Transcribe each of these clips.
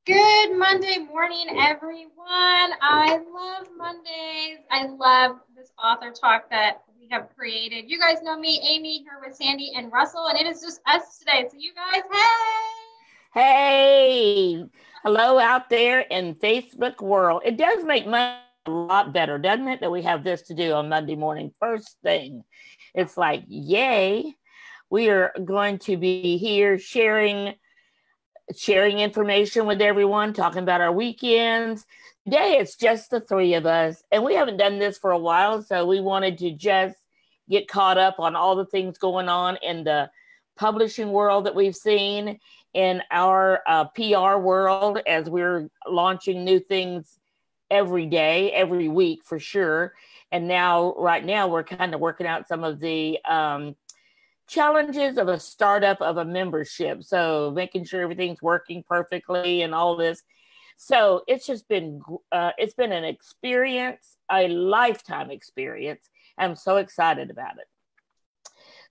Good Monday morning, everyone. I love Mondays. I love this author talk that we have created. You guys know me, Amy, here with Sandy and Russell, and it is just us today. So you guys, hey! Hey, hello out there in Facebook world. It does make Monday a lot better, doesn't it? That we have this to do on Monday morning. First thing, it's like, yay, we are going to be here sharing information with everyone, talking about our weekends. Today, it's just the three of us, and we haven't done this for a while, so we wanted to just get caught up on all the things going on in the publishing world that we've seen in our PR world as we're launching new things every day, every week for sure. And now, right now, we're kind of working out some of the challenges of a startup of a membership. So making sure everything's working perfectly and all this. So it's been an experience, a lifetime experience. I'm so excited about it.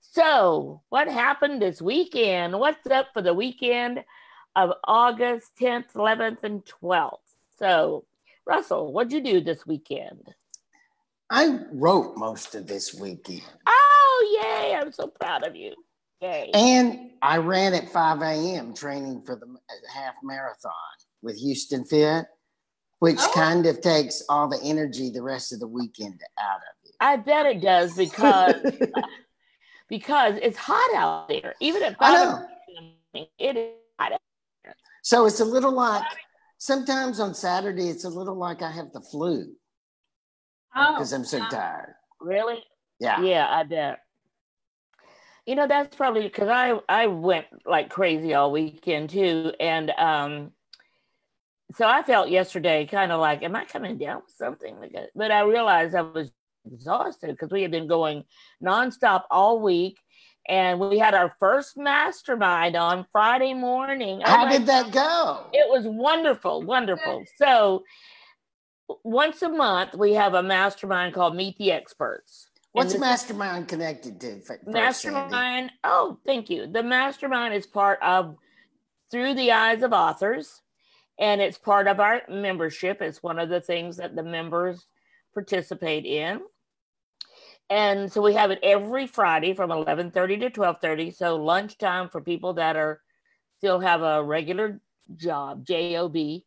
So what happened this weekend? What's up for the weekend of August 10th, 11th, and 12th? So Russell, what'd you do this weekend? I wrote most of this weekend. Oh, yay. I'm so proud of you. Yay. And I ran at 5 a.m. training for the half marathon with Houston Fit, which kind of takes all the energy the rest of the weekend out of you. I bet it does because it's hot out there. Even at 5 a.m. it is hot out there. So it's a little like, sometimes on Saturday, it's a little like I have the flu. Because I'm so tired. Really? Yeah. Yeah, I bet. You know, that's probably because I went like crazy all weekend too. And so I felt yesterday kind of like, am I coming down with something? But I realized I was exhausted because we had been going nonstop all week. And we had our first mastermind on Friday morning. How did that go? It was wonderful, wonderful. So once a month, we have a mastermind called Meet the Experts. What's mastermind connected to? Mastermind, thank you. The mastermind is part of Through the Eyes of Authors, and it's part of our membership. It's one of the things that the members participate in. And so we have it every Friday from 11:30 to 12:30. So lunchtime for people that still have a regular job, JOB.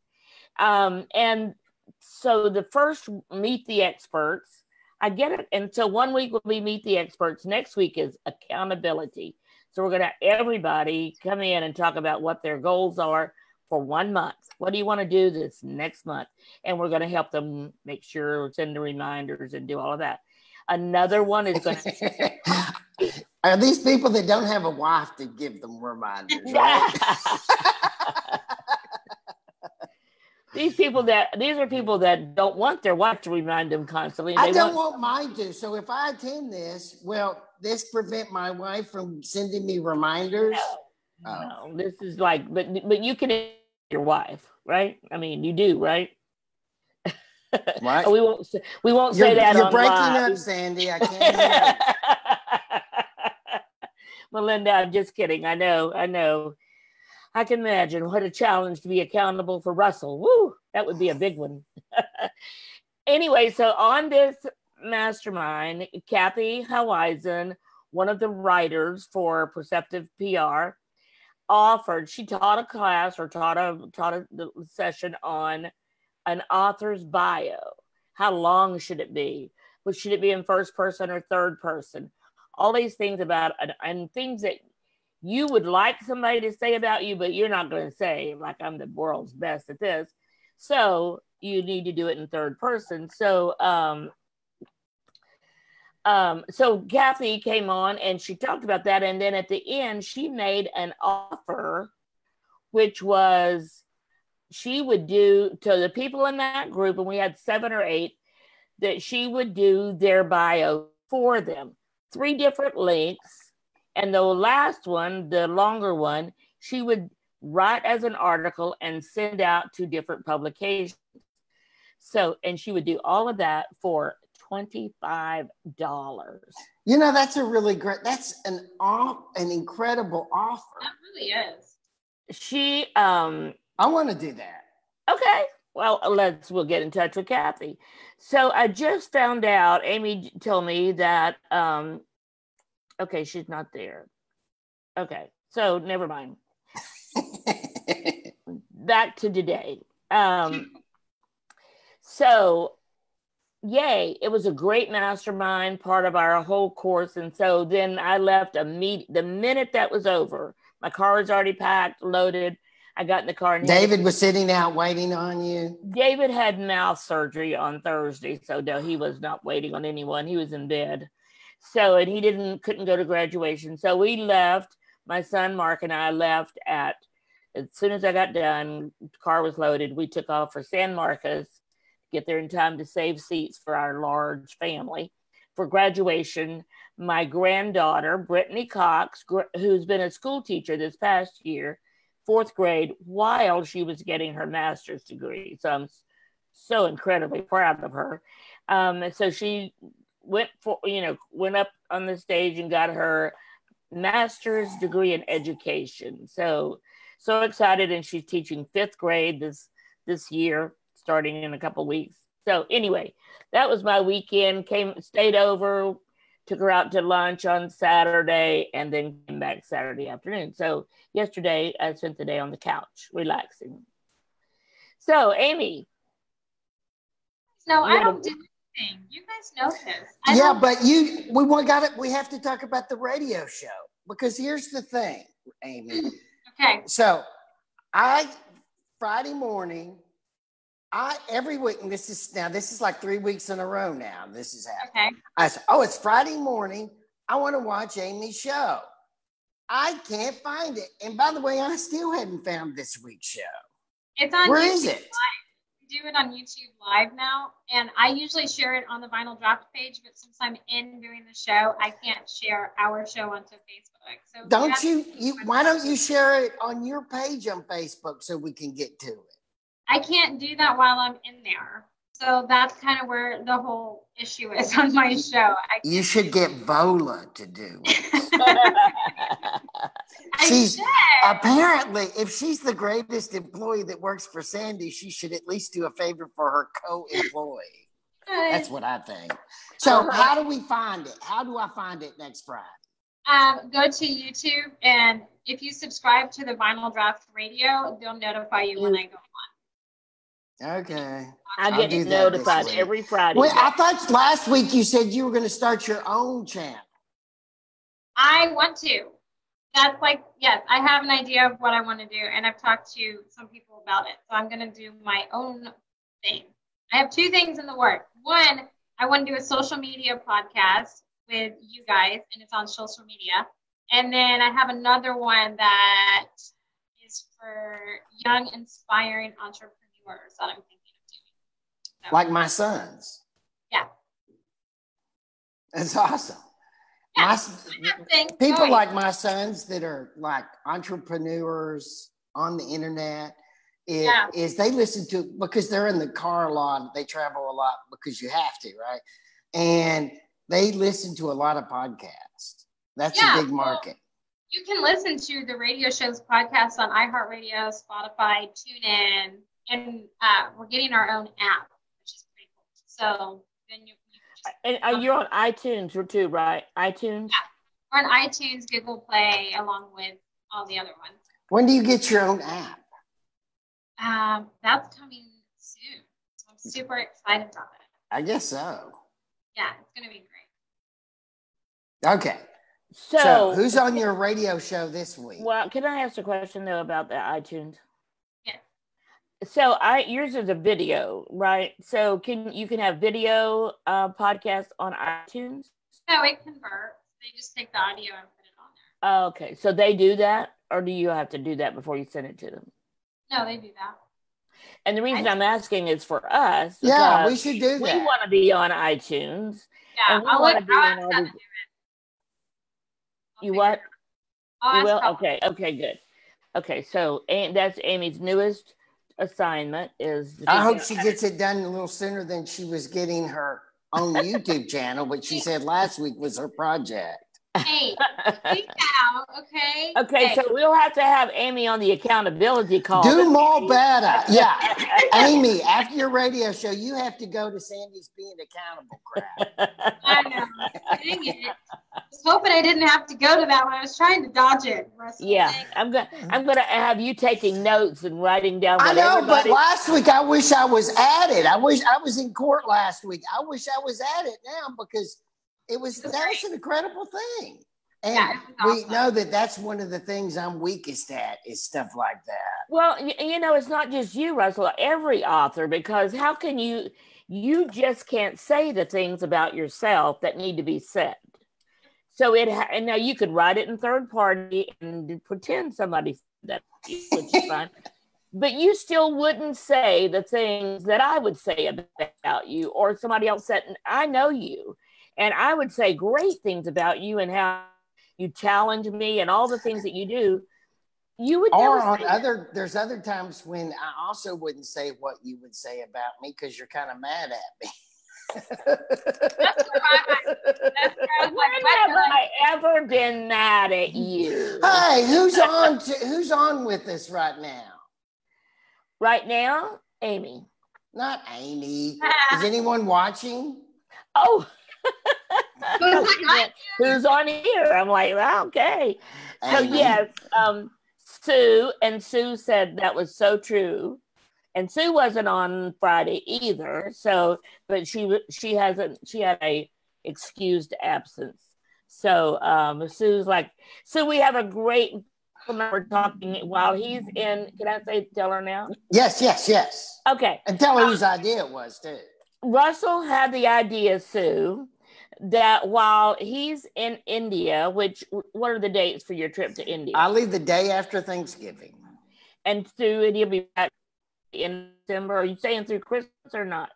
And so the first Meet the Experts, I get it. And so one week will be Meet the Experts. Next week is accountability. So we're going to have everybody come in and talk about what their goals are for 1 month. What do you want to do this next month? And we're going to help them make sure, send the reminders and do all of that. Another one is going to... Are these people that don't have a wife to give them reminders, right? These are people that don't want their wife to remind them constantly. I don't want mine to. So if I attend this, will this prevent my wife from sending me reminders? No, this is like, but you can your wife, right? I mean, you do, right? Right. we won't say that. You're breaking up, Sandy. I can't. Melinda, I'm just kidding. I know. I can imagine what a challenge to be accountable for Russell. Woo, that would be a big one. Anyway, so on this mastermind, Kathy Hawaisen, one of the writers for Perceptive PR, she taught a class or taught a session on an author's bio. How long should it be? Should it be in first person or third person? All these things about, and things that you would like somebody to say about you, but you're not going to say, like, I'm the world's best at this. So you need to do it in third person. So, so Kathy came on and she talked about that. And then at the end, she made an offer, which was she would do to the people in that group, and we had 7 or 8, that she would do their bio for them. 3 different links. And the last one, the longer one, she would write as an article and send out to different publications. So, and she would do all of that for $25. You know, that's a really great, that's an incredible offer. That really is. She I want to do that. Okay. Well, we'll get in touch with Kathy. So I just found out, Amy told me that, okay, she's not there. Okay. So never mind. Back to today. So yay, it was a great mastermind, part of our whole course. And so then I left the minute that was over. My car was already packed, loaded. I got in the car. And David was sitting out waiting on you. David had mouth surgery on Thursday, so no, he was not waiting on anyone. He was in bed. So, and he couldn't go to graduation. So we left. My son Mark and I left as soon as I got done. The car was loaded. We took off for San Marcos, get there in time to save seats for our large family for graduation. My granddaughter, Brittany Cox, who's been a school teacher this past year, 4th grade, while she was getting her master's degree. So I'm so incredibly proud of her. So she went up on the stage and got her master's degree in education. So excited. And she's teaching 5th grade this year, starting in a couple weeks. So anyway, that was my weekend. Stayed over, took her out to lunch on Saturday, and then came back Saturday afternoon. So yesterday I spent the day on the couch, relaxing. So Amy. No, I don't do anything. You guys know this. But we have to talk about the radio show, because here's the thing, Amy. Okay. So Friday morning, every week, and this is like 3 weeks in a row now. This is happening. Okay. I said, it's Friday morning. I want to watch Amy's show. I can't find it. And by the way, I still hadn't found this week's show. It's on Where YouTube is it? Live. We do it on YouTube Live now. And I usually share it on the Vinyl Draft page, but since I'm in doing the show, I can't share our show onto Facebook. So why don't you share it on your page on Facebook so we can get to it? I can't do that while I'm in there. So that's kind of where the whole issue is on my show. You should get Vola to do it. Apparently, if she's the greatest employee that works for Sandy, she should at least do a favor for her co-employee. That's what I think. So how do we find it? How do I find it next Friday? Go to YouTube, and if you subscribe to the Vinyl Draft Radio, they'll notify you when I go on. Okay. I get notified every Friday. Wait, I thought last week you said you were going to start your own channel. I want to. That's yes, I have an idea of what I want to do, and I've talked to some people about it. So I'm going to do my own thing. I have 2 things in the works. One, I want to do a social media podcast with you guys, and it's on social media. And then I have another one that is for young, inspiring entrepreneurs that I'm thinking of doing. So. Like my sons. Yeah. That's awesome. Yeah, People like my sons that are like entrepreneurs on the internet is they listen to, because they're in the car a lot, they travel a lot because you have to, right? And they listen to a lot of podcasts. That's a big market. You can listen to the radio show's podcasts on iHeartRadio, Spotify, TuneIn, and we're getting our own app, which is pretty cool. So then you're on iTunes too, right? iTunes? Yeah. We're on iTunes, Google Play, along with all the other ones. When do you get your own app? That's coming soon. So I'm super excited about it. I guess so. Yeah, it's going to be great. Okay. So who's on your radio show this week? Well, can I ask a question, though, about the iTunes? So yours is a video, right? So you can have video podcasts on iTunes? No, it converts. They just take the audio and put it on there. Oh, okay. So they do that, or do you have to do that before you send it to them? No, they do that. And the reason I'm asking is for us. Yeah, we should do that. We want to be on iTunes. Yeah, and I'll ask Scott to do it. You what? You will? Okay, good. Okay, so that's Amy's newest assignment is. I hope she gets it done a little sooner than she was getting her own YouTube channel, which she said last week was her project. Hey, speak now, okay? Okay, hey. So we'll have to have Amy on the accountability call. Do more better. Yeah. Amy, after your radio show, you have to go to Sandy's Being Accountable crowd. I know. Dang it. I was hoping I didn't have to go to that one. I was trying to dodge it. Russell. Yeah, I'm gonna have you taking notes and writing down. I know, but last week I wish I was at it. I wish I was in court last week. I wish I was at it now because that was an incredible thing. And we know that that's one of the things I'm weakest at is stuff like that. Well, it's not just you, Russell, every author, because how can you just can't say the things about yourself that need to be said. So and now you could write it in third party and pretend somebody said that, which is fine. But you still wouldn't say the things that I would say about you, or somebody else said, I know you. And I would say great things about you and how you challenge me and all the things that you do. You would never there's other times when I also wouldn't say what you would say about me because you're kind of mad at me. When have I ever been mad at you? Hey, who's on with us right now? Right now, Amy. Not Amy. Is anyone watching? Oh. Who's on here? I'm like, well, okay. So yes, Sue said that was so true, and Sue wasn't on Friday either. So, but she had a excused absence. So Sue's like, so we have a great. We're talking while he's in. Can I tell her now? Yes. Okay, and tell her whose idea it was too. Russell had the idea, Sue, that while he's in India, what are the dates for your trip to India? I leave the day after Thanksgiving. And Sue, and you'll be back in December. Are you staying through Christmas or not?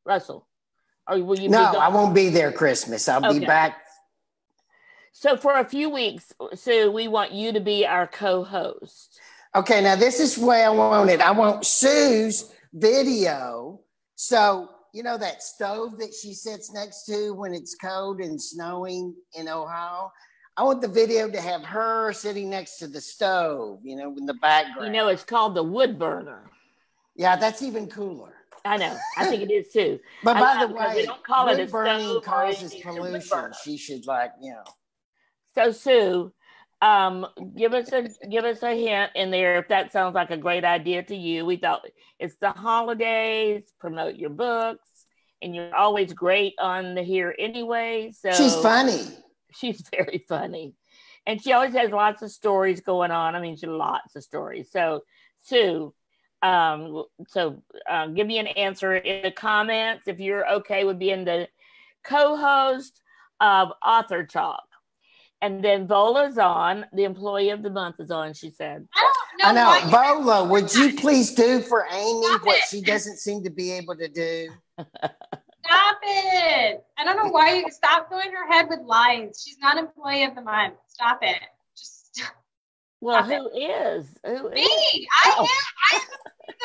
Russell? Or will you No, I won't be there Christmas. I'll be back. So for a few weeks, Sue, we want you to be our co-host. Okay, now this is the way I want it. I want Sue's video. So, that stove that she sits next to when it's cold and snowing in Ohio? I want the video to have her sitting next to the stove, in the background. It's called the wood burner. Yeah, that's even cooler. I know. I think it is too. But by the way, they don't call it a burning stove causes pollution. She should So Sue, give us a hint in there if that sounds like a great idea to you. We thought it's the holidays, promote your books, and you're always great on here anyway. So she's funny. She's very funny, and she always has lots of stories going on. I mean, she has lots of stories. So Sue, give me an answer in the comments if you're okay with being the co-host of Author Talk. And then Vola's on, the employee of the month is on, she said. I know. Vola, would you please do for Amy what she doesn't seem to be able to do? Stop it. I don't know why you stop filling her head with lies. She's not employee of the month. Stop it. Just well, who is? Me. I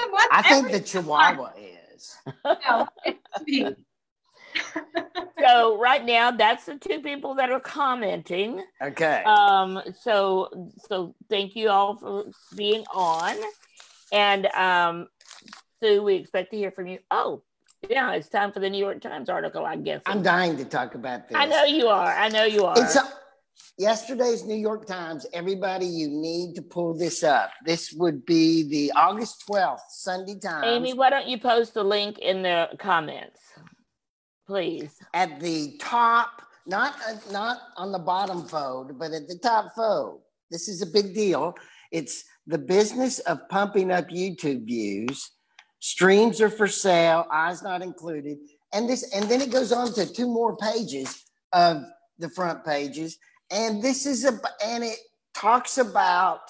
am. I think the Chihuahua is. No, it's me. So right now, that's the two people that are commenting. Okay. So thank you all for being on, and Sue, we expect to hear from you. Oh, yeah, it's time for the New York Times article, I guess. I'm dying to talk about this. I know you are. It's yesterday's New York Times. Everybody, you need to pull this up. This would be the August 12th, Sunday Times. Amy, why don't you post the link in the comments? Please. At the top, not on the bottom fold, but at the top fold. This is a big deal. It's the business of pumping up YouTube views. Streams are for sale, eyes not included. And then it goes on to two more pages of the front pages. And it talks about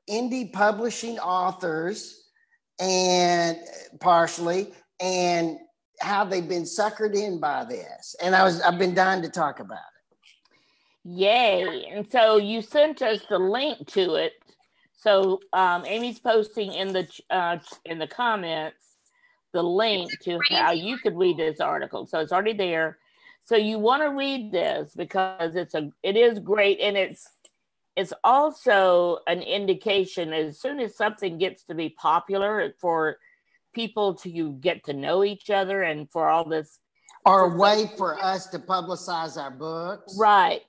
indie publishing authors and partially, and how they've been suckered in by this. And I've been dying to talk about it. Yay. And so you sent us the link to it. So Amy's posting in the comments the link to how you could read this article. So it's already there. So you want to read this because it is great, and it's also an indication as soon as something gets to be popular for people to get to know each other and for all this. Or a way for us to publicize our books. Right.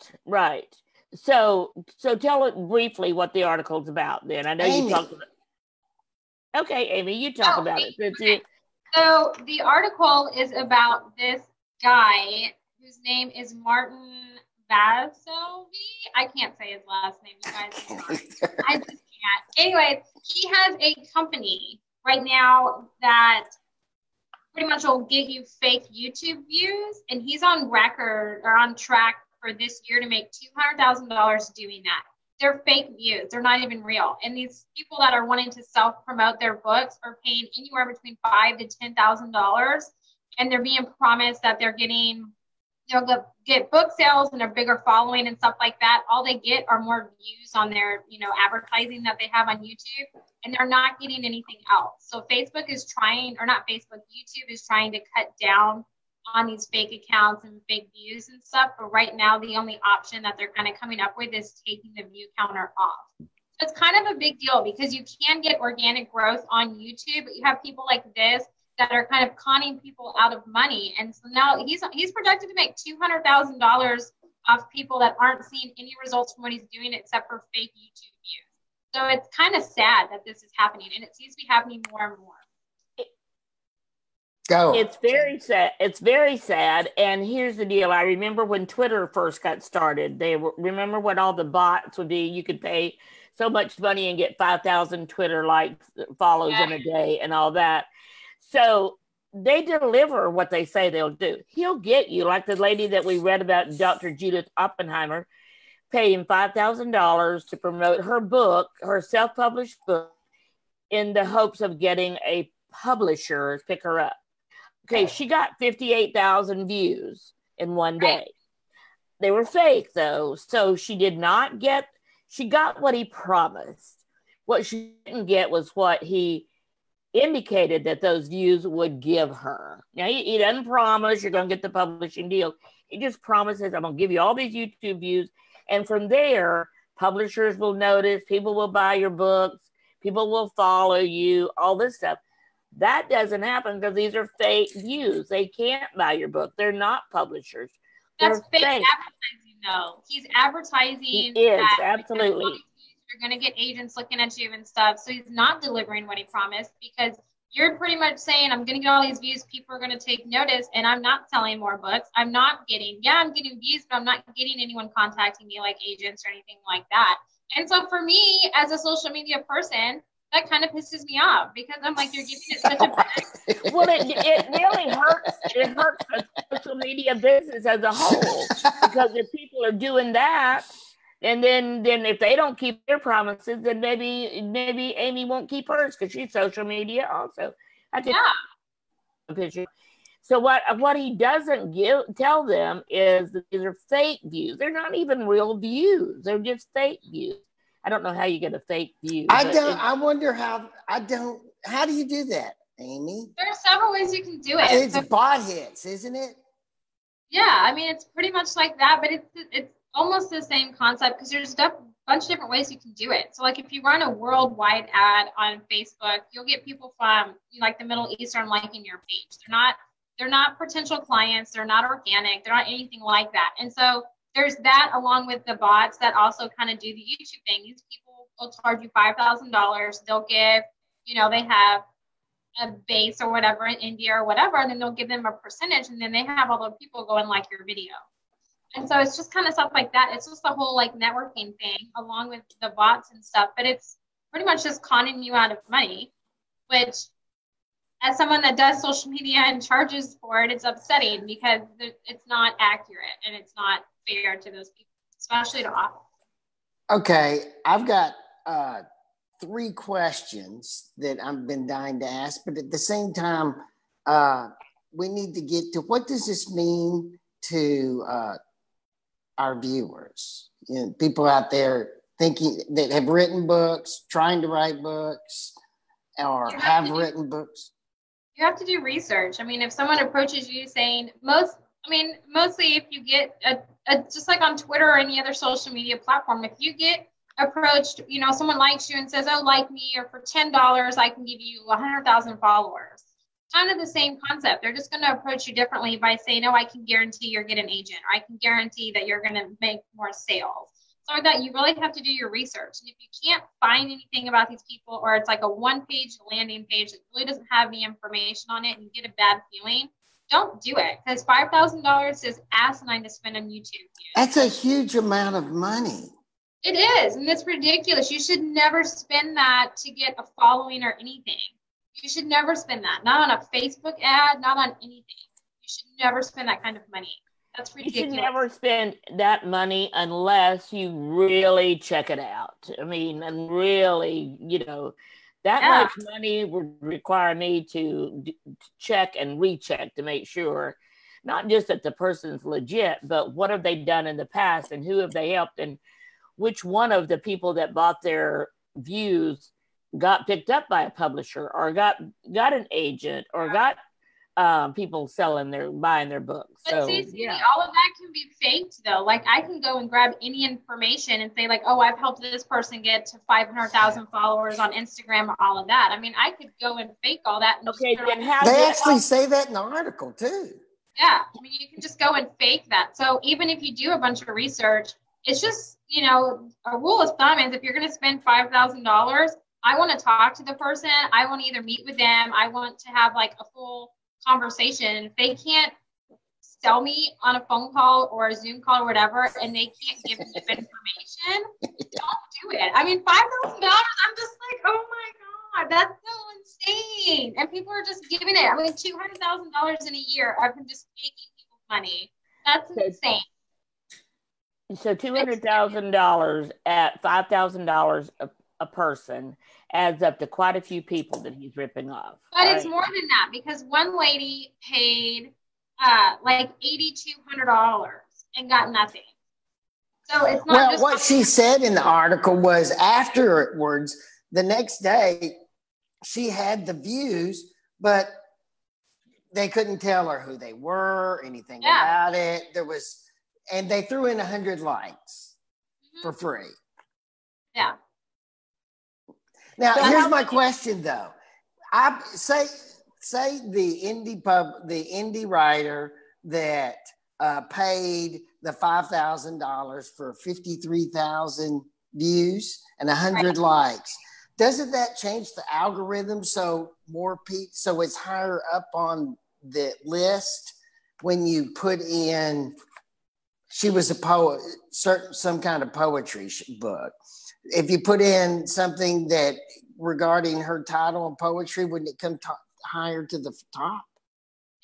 So tell it briefly what the article's about then. I know Amy. you talked about it. Okay, Amy, you talk about it. Okay. So the article is about this guy whose name is Martin Vasovi. I can't say his last name, you guys. I just can't. Anyway, he has a company right now that pretty much will get you fake YouTube views, and he's on record or on track for this year to make $200,000 doing that. They're fake views. They're not even real. And these people that are wanting to self-promote their books are paying anywhere between $5,000 to $10,000, and they're being promised that they'll get book sales and a bigger following and stuff like that. All they get are more views on their, advertising that they have on YouTube, and they're not getting anything else. So YouTube is trying to cut down on these fake accounts and fake views and stuff. But right now, the only option that they're kind of coming up with is taking the view counter off. So it's kind of a big deal because you can get organic growth on YouTube, but you have people like this that are kind of conning people out of money. And so now he's projected to make $200,000 off people that aren't seeing any results from what he's doing except for fake YouTube views. So it's kind of sad that this is happening, and it seems to be happening more and more. It's very sad. It's very sad. And here's the deal. I remember when Twitter first got started, remember what all the bots would be. You could pay so much money and get 5,000 Twitter likes, follows in a day and all that. So they deliver what they say they'll do. He'll get you, like the lady that we read about, Dr. Judith Oppenheimer, paying $5,000 to promote her book, her self-published book, in the hopes of getting a publisher to pick her up. Okay, she got 58,000 views in one day. They were fake, though. So she got what he promised. What she didn't get was what he indicated that those views would give her. Now, he doesn't promise you're going to get the publishing deal. He just promises, I'm going to give you all these YouTube views. And from there, publishers will notice, people will buy your books, people will follow you, all this stuff. That doesn't happen because these are fake views. They can't buy your book. They're not publishers. That's fake advertising, though. He's advertising. He is, absolutely. You're going to get agents looking at you and stuff. So he's not delivering what he promised because you're pretty much saying, I'm going to get all these views. People are going to take notice, and I'm not selling more books. I'm getting views, but I'm not getting anyone contacting me like agents or anything like that. And so for me, as a social media person, that kind of pisses me off because I'm like, you're giving it such a well, it really hurts. It hurts the social media business as a whole because if people are doing that, and then if they don't keep their promises, then maybe Amy won't keep hers because she's social media also. I can a picture. So what he doesn't tell them is that these are fake views. They're not even real views. They're just fake views. I don't know how you get a fake view. How do you do that, Amy? There are several ways you can do it. It's bot hits, isn't it? Yeah, I mean, it's pretty much like that, but it's almost the same concept because there's a bunch of different ways you can do it. So like if you run a worldwide ad on Facebook, you'll get people from like the Middle Eastern liking your page. They're not potential clients. They're not organic. They're not anything like that. And so there's that along with the bots that also kind of do the YouTube thing. These people will charge you $5,000. They'll give, they have a base or whatever in India or whatever, and then they'll give them a percentage, and then they have all the people go and like your video. And so it's just kind of stuff like that. It's just the whole like networking thing along with the bots and stuff, but it's pretty much just conning you out of money, which as someone that does social media and charges for it, it's upsetting because it's not accurate and it's not fair to those people, especially to authors. Okay, I've got 3 questions that I've been dying to ask, but at the same time, we need to get to what does this mean to our viewers? People out there thinking that have written books, trying to write books, or have written books. You have to do research. I mean, if someone approaches you saying I mean, mostly if you get just like on Twitter or any other social media platform, if you get approached, someone likes you and says, oh, like me, or for $10, I can give you 100,000 followers. Kind of the same concept. They're just going to approach you differently by saying, oh, I can guarantee you'll get an agent, or I can guarantee that you're going to make more sales. So that you really have to do your research. And if you can't find anything about these people, or it's like a one-page landing page that really doesn't have any information on it, and you get a bad feeling, don't do it, because $5,000 is asinine to spend on YouTube. That's a huge amount of money. It is, and it's ridiculous. You should never spend that to get a following or anything. You should never spend that. Not on a Facebook ad, not on anything. You should never spend that kind of money. That's ridiculous. You should never spend that money unless you really check it out. I mean, and really, that much money would require me to check and recheck to make sure, not just that the person's legit, but what have they done in the past, and who have they helped, and which one of the people that bought their views got picked up by a publisher, or got an agent, or got people buying their books. But see, all of that can be faked though. Like, I can go and grab any information and say, like, oh, I've helped this person get to 500,000 followers on Instagram, or all of that. I mean, I could go and fake all that. And they actually say that in the article too. Yeah, I mean, you can just go and fake that. So even if you do a bunch of research, it's just, a rule of thumb is if you're going to spend $5,000, I want to talk to the person. I want to either meet with them. I want to have like a full conversation. If they can't sell me on a phone call or a Zoom call or whatever, and they can't give me information, don't do it. I mean, $5,000, I'm just like, oh my God, that's so insane. And people are just giving it. I mean, $200,000 in a year of just taking people's money. That's insane. So $200,000 at $5,000 a person adds up to quite a few people that he's ripping off. But it's more than that, because one lady paid like $8,200 and got nothing. So it's not. Well, what she said in the article was afterwards, the next day, she had the views, but they couldn't tell her who they were, anything about it. And they threw in 100 likes for free. Yeah. Now, here's my question though. I say the indie writer that paid the $5,000 for 53,000 views and 100 likes. Doesn't that change the algorithm so so it's higher up on the list when you put in? She was a poet, some kind of poetry book. If you put in something that regarding her title and poetry, wouldn't it come higher to the top?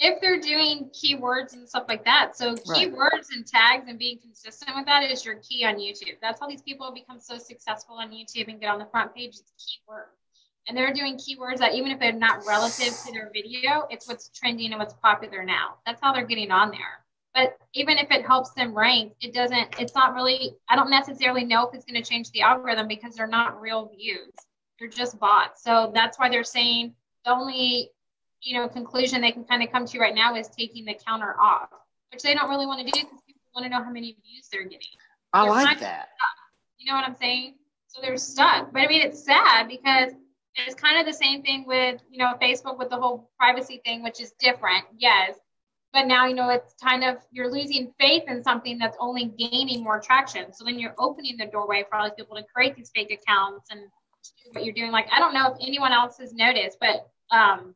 If they're doing keywords and stuff like that. So keywords and tags and being consistent with that is your key on YouTube. That's how these people become so successful on YouTube and get on the front page. It's keywords. And they're doing keywords that even if they're not relative to their video, it's what's trending and what's popular now. That's how they're getting on there. But even if it helps them rank, it's not really, I don't necessarily know if it's going to change the algorithm, because they're not real views. They're just bots. So that's why they're saying the only, conclusion they can kind of come to right now is taking the counter off, which they don't really want to do because people want to know how many views they're getting. I like that. You know what I'm saying? So they're stuck. But I mean, it's sad because it's kind of the same thing with, Facebook with the whole privacy thing, which is different. Yes. But now, it's kind of, you're losing faith in something that's only gaining more traction. So then you're opening the doorway for all these people to create these fake accounts and do what you're doing. Like, I don't know if anyone else has noticed, but on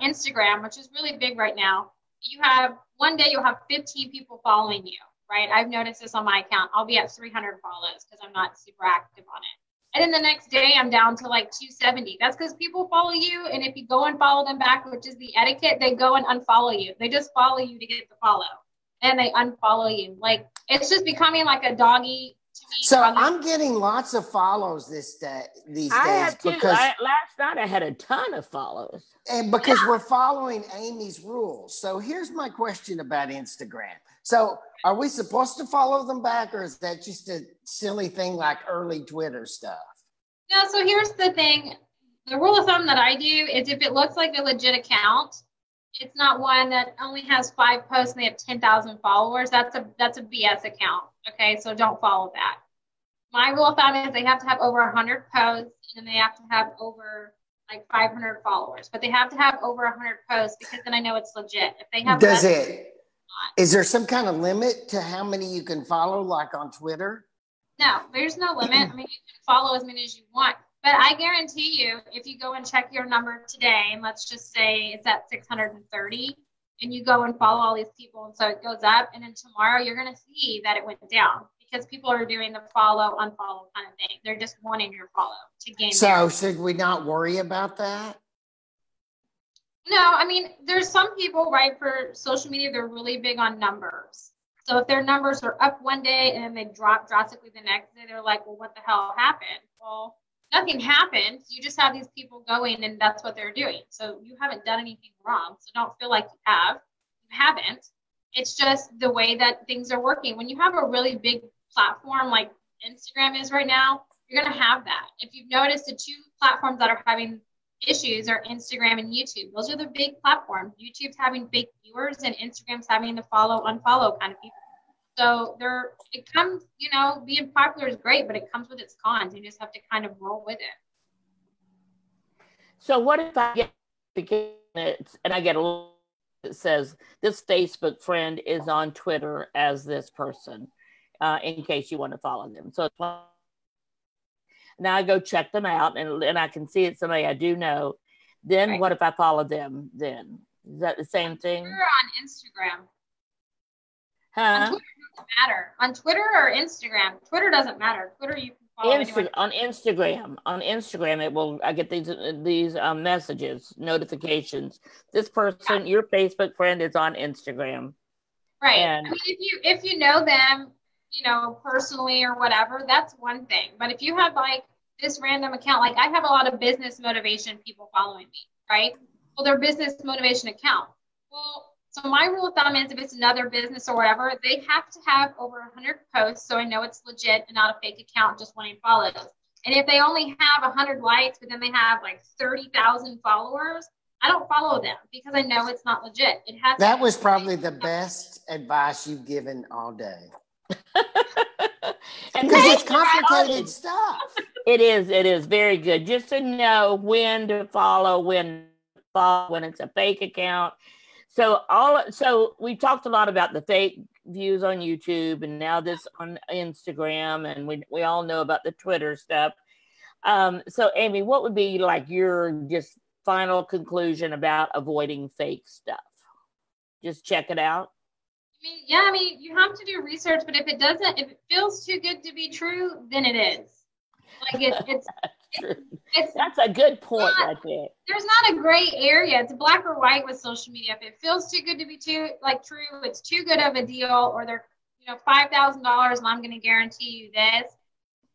Instagram, which is really big right now, one day you'll have 15 people following you, right? I've noticed this on my account. I'll be at 300 follows because I'm not super active on it. And then the next day I'm down to like 270. That's because people follow you. And if you go and follow them back, which is the etiquette, they go and unfollow you. They just follow you to get the follow. And they unfollow you. Like, it's just becoming like a doggy to me. So I'm getting lots of follows these days. I have too. Last night I had a ton of follows. And because we're following Amy's rules. So here's my question about Instagram. So are we supposed to follow them back, or is that just a silly thing like early Twitter stuff? No, so here's the thing. The rule of thumb that I do is if it looks like a legit account, It's not one that only has 5 posts and they have 10,000 followers. That's a BS account. Okay, so don't follow that. My rule of thumb is they have to have over 100 posts and they have to have over like 500 followers. But they have to have over 100 posts because then I know it's legit. If they have is there some kind of limit to how many you can follow, like on Twitter? No, there's no limit. I mean, you can follow as many as you want. But I guarantee you, if you go and check your number today, and let's just say it's at 630, and you go and follow all these people, and so it goes up, and then tomorrow you're going to see that it went down because people are doing the follow, unfollow kind of thing. They're just wanting your follow to gain. So should we not worry about that? No, I mean, there's some people, right, for social media, they're really big on numbers. So if their numbers are up one day and then they drop drastically the next day, they're like, well, what the hell happened? Well, nothing happened. You just have these people going and that's what they're doing. So you haven't done anything wrong. So don't feel like you have. You haven't. It's just the way that things are working. When you have a really big platform like Instagram is right now, you're going to have that. If you've noticed, the 2 platforms that are having issues are Instagram and YouTube. Those are the big platforms. YouTube's having big viewers and Instagram's having the follow, unfollow kind of people. So it comes, being popular is great, but it comes with its cons. You just have to kind of roll with it. So what if I get and I get a little that says this Facebook friend is on Twitter as this person, in case you want to follow them. So now I go check them out and I can see it's somebody I do know. Then right. What if I follow them then? Is that the same thing? You're on Instagram. Huh? On Twitter doesn't matter. On Twitter or Instagram? Twitter doesn't matter. Twitter you can follow anyone. On Instagram, I get these messages, notifications. This person, your Facebook friend, is on Instagram. Right. And I mean, if you know them, personally or whatever, that's one thing. But if you have like this random account, like I have a lot of business motivation people following me, right? Well, their business motivation account. Well, so my rule of thumb is if it's another business or whatever, they have to have over 100 posts so I know it's legit and not a fake account just wanting follows. And if they only have 100 likes, but then they have like 30,000 followers, I don't follow them because I know it's not legit. That was probably the best advice you've given all day. And because it's complicated stuff. It is very good just to know when to follow, when it's a fake account. So we talked a lot about the fake views on YouTube and now this on Instagram, and we all know about the Twitter stuff. So Amy, what would be like your just final conclusion about avoiding fake stuff? Just check it out. I mean, you have to do research, but if it feels too good to be true, then it is. Like that's a good point right there. There's not a gray area. It's black or white with social media. If it feels too good to be true, it's too good of a deal, or they're $5,000 and I'm going to guarantee you this,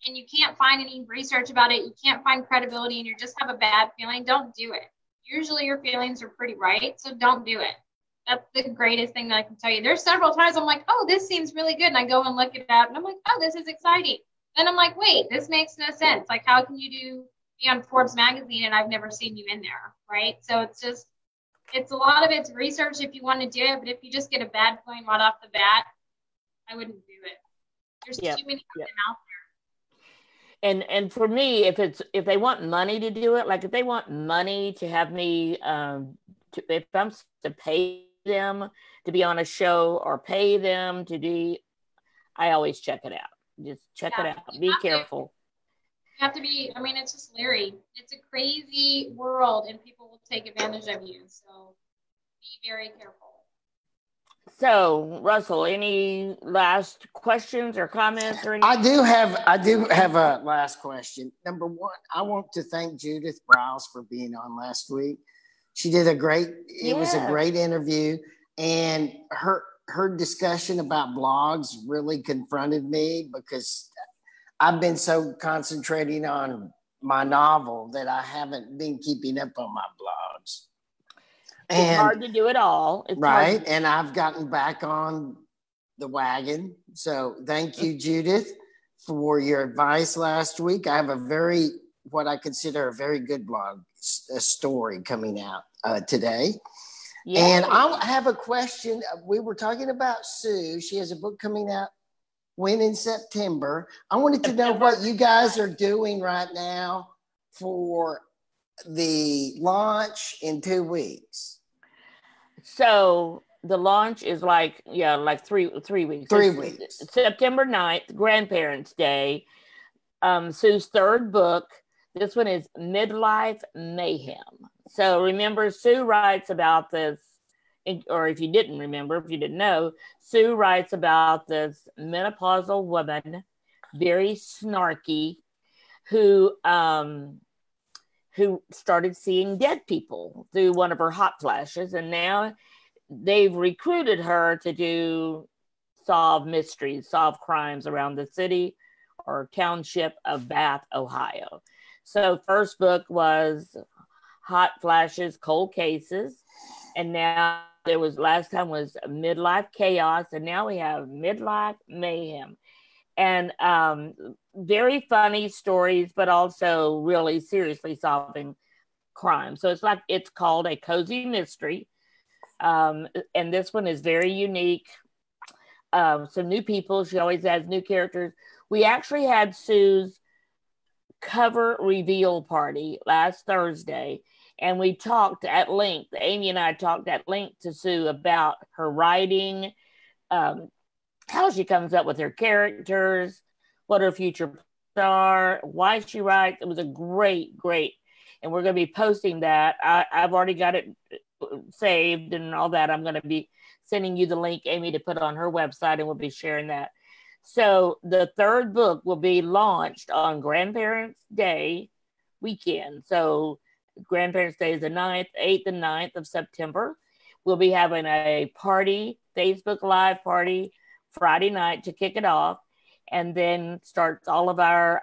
and you can't find any research about it, you can't find credibility, and you just have a bad feeling, don't do it. Usually your feelings are pretty right, so don't do it. That's the greatest thing that I can tell you. There's several times I'm like, oh, this seems really good. And I go and look it up and I'm like, oh, this is exciting. Then I'm like, wait, this makes no sense. Like, how can you be on Forbes magazine and I've never seen you in there, right? So it's a lot of it's research if you want to do it. But if you just get a bad feeling right off the bat, I wouldn't do it. There's too many of them out there. And for me, if they want money to do it, like if they want money to have me, if I'm to pay them to be on a show or pay them to be, I always check it out. Just check it out. Be careful. You have to be, I mean, it's just Larry. It's a crazy world and people will take advantage of you. So be very careful. So Russell, any last questions or comments or anything? I do have a last question. Number one, I want to thank Judith Browse for being on last week. She did it was a great interview, and her discussion about blogs really confronted me because I've been so concentrating on my novel that I haven't been keeping up on my blogs. It's hard to do it all. Right, and I've gotten back on the wagon. So thank you, Judith, for your advice last week. I have what I consider a very good blog, a story coming out today. Yay. And I have a question. We were talking about Sue. She has a book coming out when in September. I wanted to know what you guys are doing right now for the launch in 2 weeks. So the launch is like 3 weeks. 3 weeks. September 9th, Grandparents' Day. Sue's third book. This one is Midlife Mayhem. So remember, Sue writes about this, or if you didn't remember, if you didn't know, Sue writes about this menopausal woman, very snarky, who started seeing dead people through one of her hot flashes, and now they've recruited her to solve mysteries, solve crimes around the city or township of Bath, Ohio. So first book was Hot Flashes, Cold Cases, and now last time was Midlife Chaos, and now we have Midlife Mayhem. And very funny stories, but also really seriously solving crime. So it's called a cozy mystery. And this one is very unique. Some new people. She always has new characters. We actually had Sue's cover reveal party last Thursday, and we talked at length. Amy and I talked at length to Sue about her writing, how she comes up with her characters, what her future are, why she writes. It was a great, and we're going to be posting that. I've already got it saved and all that. I'm going to be sending you the link, Amy, to put on her website, and we'll be sharing that. So the third book will be launched on Grandparents' Day weekend. So Grandparents' Day is the 9th, 8th, and 9th of September. We'll be having a party, Facebook Live party, Friday night to kick it off, and then starts all of our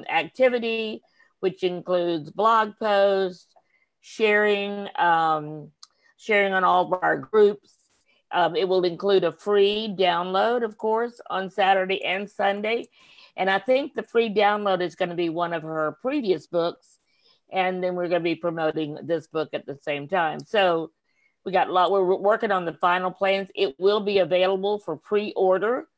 activity, which includes blog posts, sharing on all of our groups. It will include a free download, of course, on Saturday and Sunday. And I think the free download is going to be one of her previous books. And then we're going to be promoting this book at the same time. So we're working on the final plans. It will be available for pre-order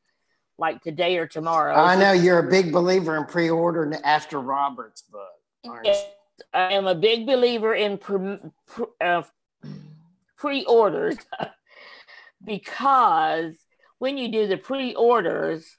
like today or tomorrow. I know you're a big believer in pre-order after Robert's book, aren't you? I am a big believer in pre-orders because when you do the pre-orders,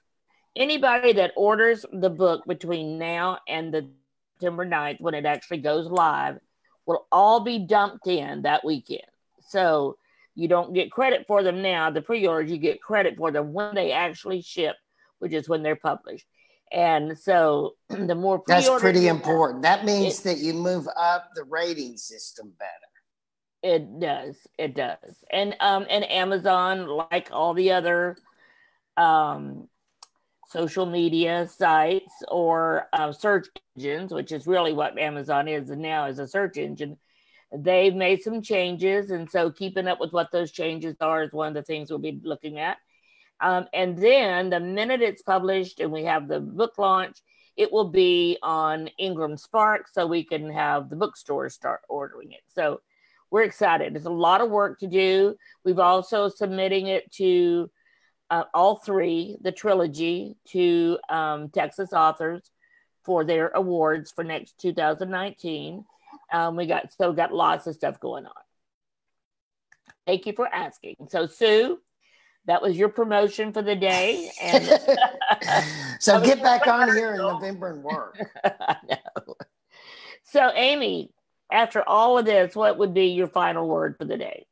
anybody that orders the book between now and the September 9th, when it actually goes live, will all be dumped in that weekend. So you don't get credit for them now. The pre-orders, you get credit for them when they actually ship, which is when they're published. And so the more pre-orders, that's pretty important. That means that you move up the rating system better. It does. And Amazon, like all the other social media sites or search engines, which is really what Amazon is now, is a search engine, they've made some changes. And so keeping up with what those changes are is one of the things we'll be looking at. And then the minute it's published and we have the book launch, it will be on Ingram Spark, so we can have the bookstores start ordering it. So we're excited. There's a lot of work to do. We've also submitting it to all three, the trilogy, to Texas authors for their awards for next 2019. We got lots of stuff going on. Thank you for asking. So Sue, that was your promotion for the day. And so get back on here in November and work. I know. So Amy, after all of this, what would be your final word for the day?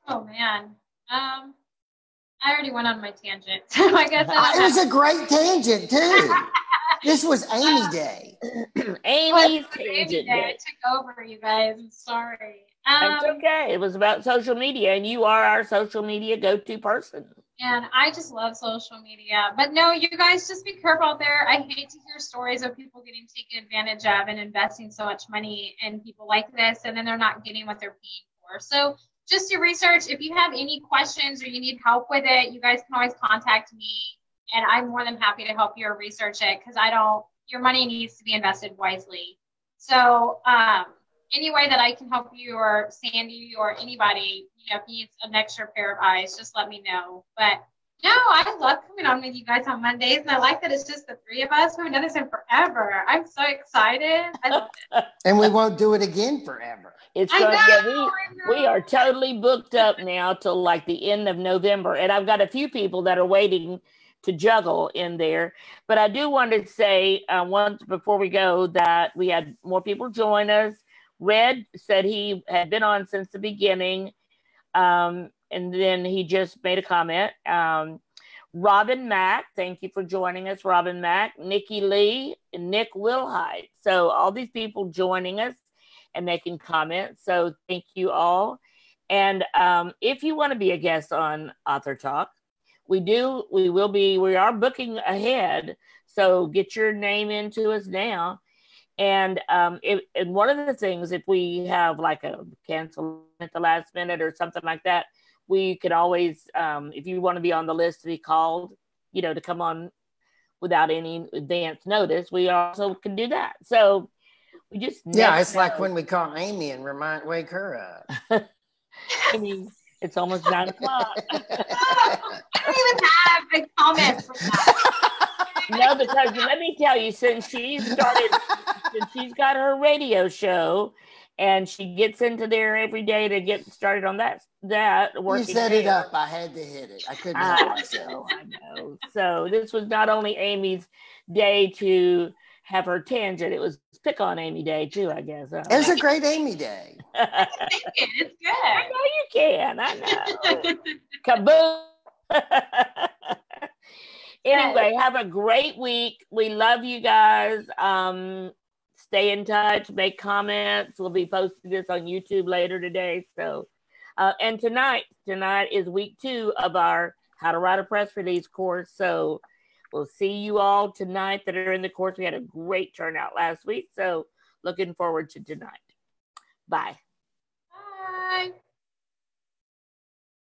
Oh man. I already went on my tangent. So I guess it was a great tangent too. This was Amy Day. Amy's tangent day. I took over, you guys. I'm sorry. It's okay. It was about social media, and you are our social media go-to person. And I just love social media. But no, you guys just be careful out there. I hate to hear stories of people getting taken advantage of and investing so much money in people like this, and then they're not getting what they're paying for. So just do research. If you have any questions or you need help with it, you guys can always contact me, and I'm more than happy to help you or research it, because your money needs to be invested wisely. So any way that I can help you or Sandy or anybody, you know, if needs an extra pair of eyes, just let me know. But no, I love coming on with you guys on Mondays, and I like that it's just the three of us. We haven't done this in forever. I'm so excited. I love it. And we won't do it again forever. It's going to we are totally booked up now till like the end of November, and I've got a few people that are waiting to juggle in there. But I do want to say once before we go that we had more people join us. Red said he had been on since the beginning. And then he just made a comment. Robin Mack, thank you for joining us, Robin Mack, Nikki Lee, and Nick Wilhite. So all these people joining us and making comments. So thank you all. And if you want to be a guest on Author Talk, we are booking ahead. So get your name into us now. And and one of the things, if we have like a cancel at the last minute or something like that, we could always, if you want to be on the list to be called, you know, to come on without any advance notice, we also can do that. So we just it's like when we call Amy and wake her up. I mean, it's almost 9 o'clock. I don't even have a comment for that. No, because let me tell you, since she's got her radio show, and she gets into there every day to get started on that working. You set it up. I had to hit it. I couldn't help myself. I know. So this was not only Amy's day to have her tangent, it was pick on Amy day too, I guess. It was a great Amy day. It's good. I know you can. I know. Kaboom. Anyway, have a great week. We love you guys. Stay in touch, make comments. We'll be posting this on YouTube later today. So, and tonight is week 2 of our How to Write a Press Release course. So we'll see you all tonight that are in the course. We had a great turnout last week. So looking forward to tonight. Bye.